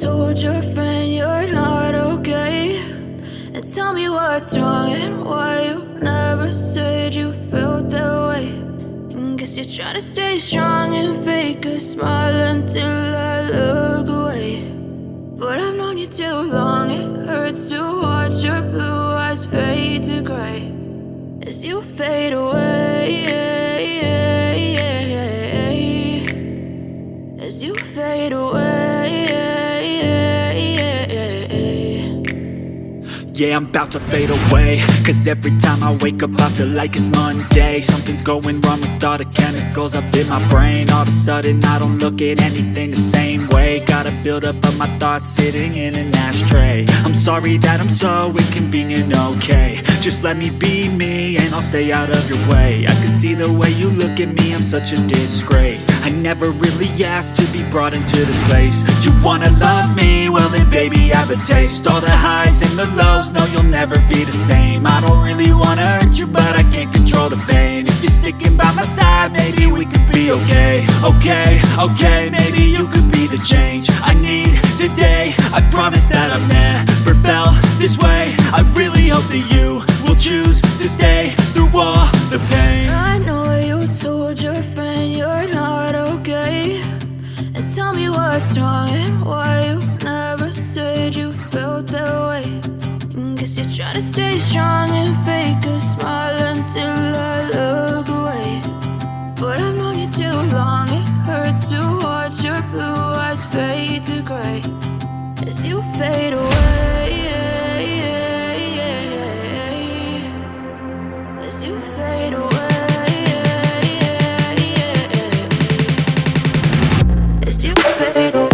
told your friend you're not okay? And tell me what's wrong and why you never said you felt that way. And guess you're trying to stay strong and fake a smile until I look away. But I've known you too long, it hurts to watch your blue eyes fade to gray as you fade away, as you fade away. Yeah, I'm about to fade away, cause every time I wake up I feel like it's Monday. Something's going wrong with all the chemicals up in my brain. All of a sudden I don't look at anything the same way. Got a buildup of my thoughts sitting in an ashtray. I'm sorry that I'm so inconvenient, okay? Just let me be me and I'll stay out of your way. I can see the way you look at me, I'm such a disgrace. I never really asked to be brought into this place. You wanna love me? Well then baby I have a taste. All the highs and the lows, no, you'll never be the same. I don't really wanna hurt you, but I can't control the pain. If you're sticking by my side, maybe we could be okay. Okay, maybe you could be the change I need today. I promise that I've never felt this way. I really hope that you will choose to stay through all the pain. I know you told your friend you're not okay. And tell me what's wrong and why you never said you felt that way. Guess you're trying to stay strong and fake a smile until I look away. But I've known you too long, it hurts to watch your blue eyes fade to gray as you fade away, as you fade away, as you fade away.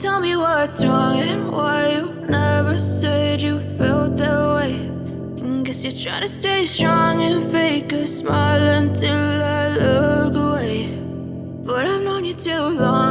Tell me what's wrong and why you never said you felt that way. And guess you're trying to stay strong and fake a smile until I look away. But I've known you too long.